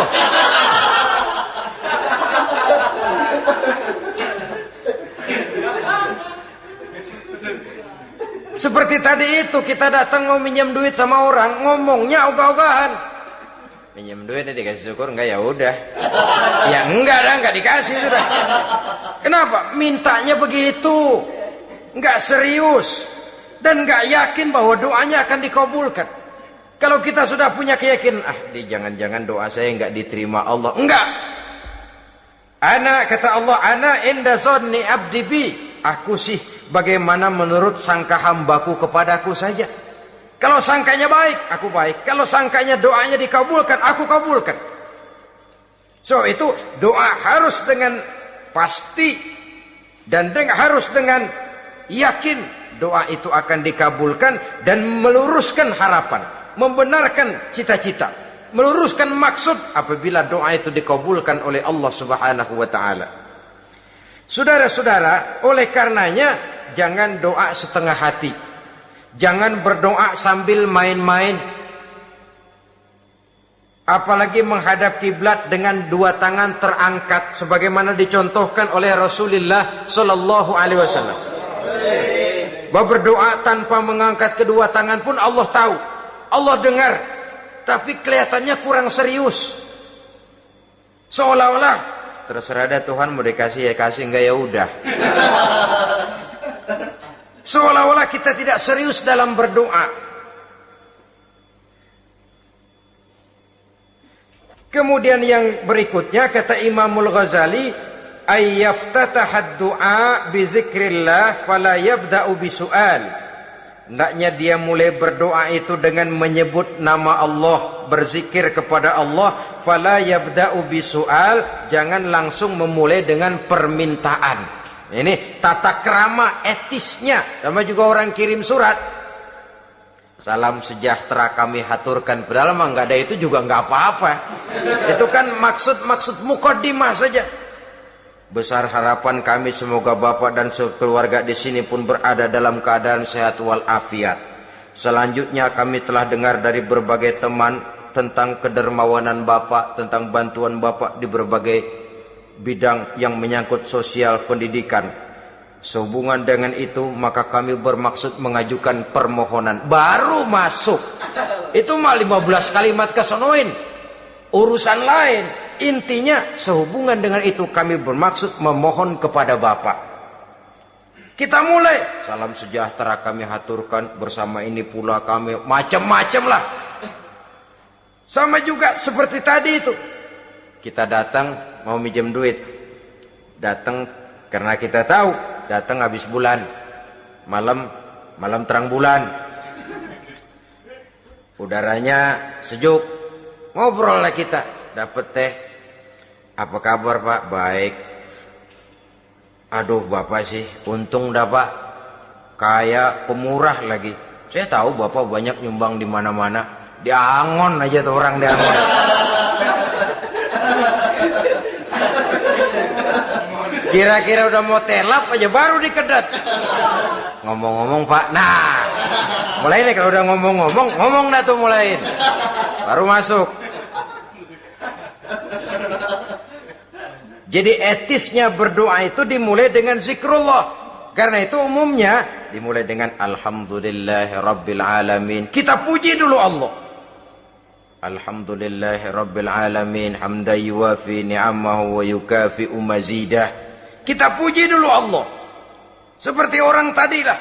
Seperti tadi itu, kita datang mau minjem duit sama orang, ngomongnya ogah-ogahan. Minjem duit dikasih syukur, enggak ya udah. Ya enggak dah, enggak dikasih sudah. Kenapa? Mintanya begitu. Enggak serius dan enggak yakin bahwa doanya akan dikabulkan. Kalau kita sudah punya keyakinan, jangan-jangan doa saya enggak diterima Allah. Enggak. Kata Allah, ana inda zanni abdi bi. Aku sih bagaimana menurut sangka hambaku kepadaku saja. Kalau sangkanya baik, aku baik. Kalau sangkanya doanya dikabulkan, aku kabulkan. So itu doa harus dengan pasti dan harus dengan yakin doa itu akan dikabulkan dan meluruskan harapan, membenarkan cita-cita, meluruskan maksud apabila doa itu dikabulkan oleh Allah Subhanahu wa taala. Saudara-saudara, oleh karenanya jangan doa setengah hati. Jangan berdoa sambil main-main. Apalagi menghadap kiblat dengan dua tangan terangkat sebagaimana dicontohkan oleh Rasulullah sallallahu alaihi wasallam. Bahwa berdoa tanpa mengangkat kedua tangan pun Allah tahu, Allah dengar, tapi kelihatannya kurang serius. Seolah-olah terserah dah Tuhan, mau dikasih ya kasih, enggak ya udah. Seolah-olah kita tidak serius dalam berdoa. Kemudian yang berikutnya kata Imamul Ghazali, ayyaftatahad du'a bi zikrillah fala yabda'u bi su'al. Hendaknya dia mulai berdoa itu dengan menyebut nama Allah, berzikir kepada Allah, fala yabda'u bi su'al, jangan langsung memulai dengan permintaan. Ini tata krama etisnya. Sama juga orang kirim surat, salam sejahtera kami haturkan, padahal mah nggak ada itu juga nggak apa-apa. Itu kan maksud mukaddimah saja. Besar harapan kami semoga Bapak dan sekeluarga di sini pun berada dalam keadaan sehat walafiat. Selanjutnya kami telah dengar dari berbagai teman tentang kedermawanan Bapak, tentang bantuan Bapak di berbagai bidang yang menyangkut sosial pendidikan. Sehubungan dengan itu maka kami bermaksud mengajukan permohonan. Baru masuk itu mah 15 kalimat kesonoin, urusan lain. Intinya sehubungan dengan itu kami bermaksud memohon kepada Bapak. Kita mulai. Salam sejahtera kami haturkan, bersama ini pula kami macam-macam lah. Sama juga seperti tadi itu. Kita datang mau minjem duit. Datang karena kita tahu datang habis bulan. Malam terang bulan. Udaranya sejuk. Ngobrol lah kita. Dapat teh. Apa kabar Pak? Baik. Aduh Bapak sih untung dah Pak. Kayak pemurah lagi. Saya tahu Bapak banyak nyumbang di mana-mana. Di Angon aja tuh orang di Angon. Kira-kira udah mau telap aja baru dikedat. Ngomong-ngomong Pak. Nah. Mulai nih kalau udah ngomong-ngomong. Ngomong dah tuh mulain. Baru masuk. Jadi etisnya berdoa itu dimulai dengan zikrullah. Karena itu umumnya dimulai dengan Alhamdulillahirabbil alamin. Kita puji dulu Allah. Alhamdulillahirabbil alamin hamdan yuwafi ni'amahu wa yukafi'u mazidah. Kita puji dulu Allah. Seperti orang tadi lah.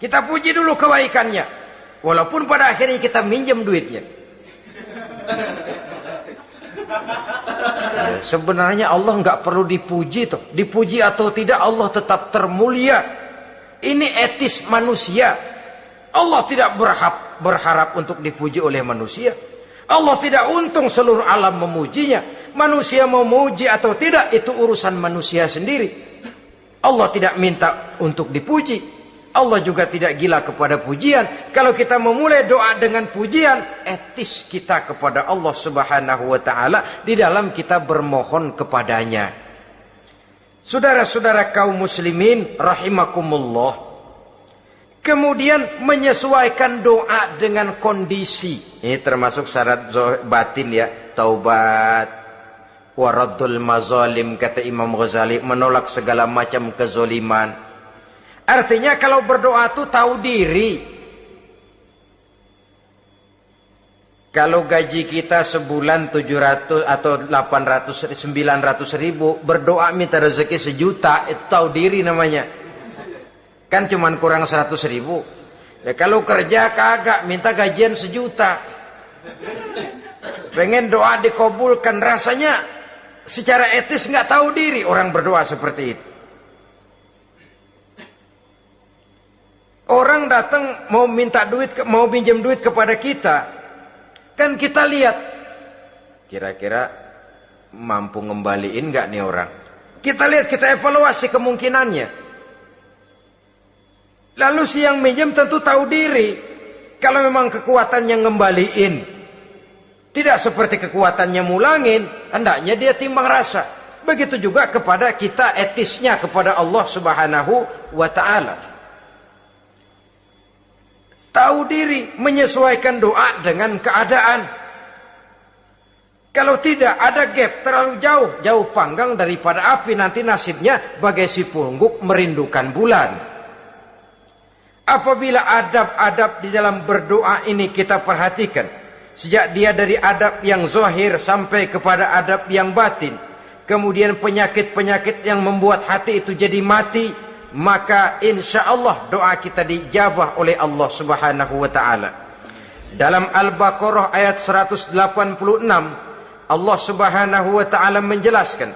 Kita puji dulu kebaikannya. Walaupun pada akhirnya kita minjem duitnya. Ya, sebenarnya Allah nggak perlu dipuji toh. Dipuji atau tidak Allah tetap termulia. Ini etis manusia. Allah tidak berharap untuk dipuji oleh manusia. Allah tidak untung seluruh alam memujinya. Manusia mau memuji atau tidak itu urusan manusia sendiri. Allah tidak minta untuk dipuji. Allah juga tidak gila kepada pujian. Kalau kita memulai doa dengan pujian, etis kita kepada Allah Subhanahu wa taala di dalam kita bermohon kepadanya. Saudara-saudara kaum muslimin rahimakumullah. Kemudian menyesuaikan doa dengan kondisi. Ini termasuk syarat batin ya, taubat, waraddul mazalim kata Imam Ghazali, menolak segala macam kezoliman. Artinya kalau berdoa itu tahu diri. Kalau gaji kita sebulan 700 atau 800 900 ribu, berdoa minta rezeki 1 juta, itu tahu diri namanya. Kan cuman kurang 100 ribu. Ya, kalau kerja kagak minta gajian 1 juta. Pengen doa dikabulkan, rasanya secara etis nggak tahu diri orang berdoa seperti itu. Orang datang mau minta duit, mau pinjam duit kepada kita, kan kita lihat kira-kira mampu ngembaliin nggak nih orang. Kita lihat, kita evaluasi kemungkinannya. Lalu si yang minjem tentu tahu diri. Kalau memang kekuatannya ngembaliin tidak seperti kekuatannya mulangin, hendaknya dia timbang rasa. Begitu juga kepada kita etisnya kepada Allah Subhanahu wa taala. Tahu diri, menyesuaikan doa dengan keadaan. Kalau tidak ada gap terlalu jauh panggang daripada api, nanti nasibnya bagai si pungguk merindukan bulan. Apabila adab-adab di dalam berdoa ini kita perhatikan, sejak dia dari adab yang zahir sampai kepada adab yang batin, kemudian penyakit-penyakit yang membuat hati itu jadi mati, maka insya Allah doa kita dijabah oleh Allah Subhanahu wa ta'ala. Dalam Al-Baqarah ayat 186 Allah Subhanahu wa ta'ala menjelaskan,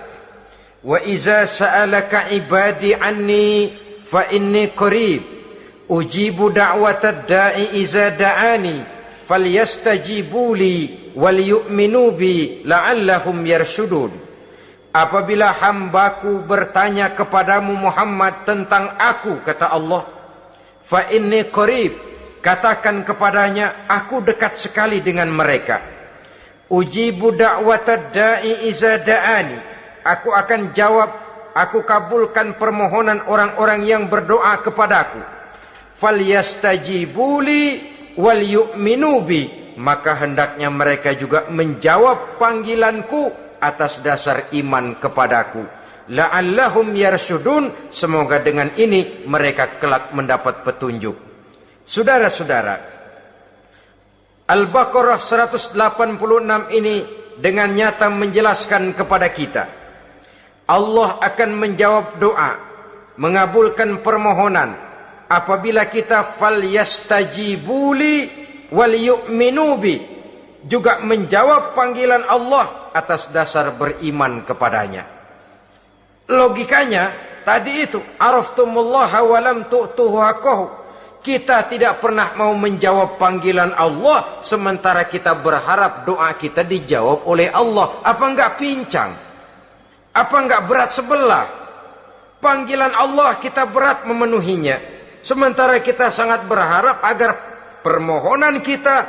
wa iza sa'alaka ibadi anni fa inni qarib ujibu da'watad da'i iza da'ani falyastajibu li wal yu'minu bi la'allahum yarshudun. Apabila hambaku bertanya kepadamu Muhammad tentang aku, kata Allah, fa inni qarib, katakan kepadanya aku dekat sekali dengan mereka. Ujibu da'watad da'i iza da'ani, aku akan jawab aku kabulkan permohonan orang-orang yang berdoa kepadaku. Falyastajibuli wal yu'minu bi, maka hendaknya mereka juga menjawab panggilanku atas dasar iman kepadaku. La'allahum yarsyudun, semoga dengan ini mereka kelak mendapat petunjuk. Saudara-saudara, Al-Baqarah 186 ini dengan nyata menjelaskan kepada kita, Allah akan menjawab doa, mengabulkan permohonan apabila kita falyastajibuli wal yu'minu bi, juga menjawab panggilan Allah atas dasar beriman kepadanya. Logikanya tadi itu, araftumullaha wa lam tu'tuhu haqqahu. Kita tidak pernah mau menjawab panggilan Allah sementara kita berharap doa kita dijawab oleh Allah. Apa enggak pincang? Apa enggak berat sebelah? Panggilan Allah kita berat memenuhinya, sementara kita sangat berharap agar permohonan kita,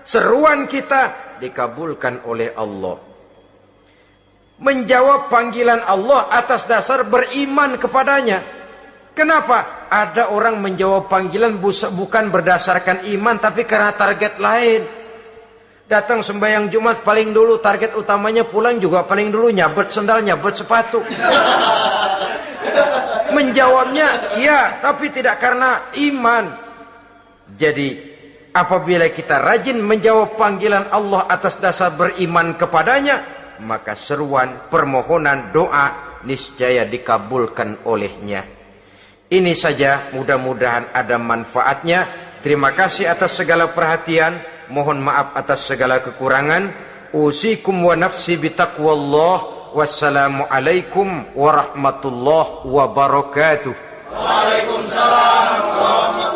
seruan kita dikabulkan oleh Allah. Menjawab panggilan Allah atas dasar beriman kepadanya. Kenapa? Ada orang menjawab panggilan bukan berdasarkan iman, tapi karena target lain. Datang sembahyang Jumat paling dulu, target utamanya pulang juga paling dulu nyabet sendal, nyabet sepatu. Menjawabnya iya, tapi tidak karena iman. Jadi apabila kita rajin menjawab panggilan Allah atas dasar beriman kepadanya, maka seruan, permohonan, doa niscaya dikabulkan olehnya. Ini saja, mudah-mudahan ada manfaatnya. Terima kasih atas segala perhatian. Mohon maaf atas segala kekurangan. Usikum wa nafsi bitaqwallah. Wassalamualaikum warahmatullahi wabarakatuh. Waalaikumsalam warahmatullahi wabarakatuh.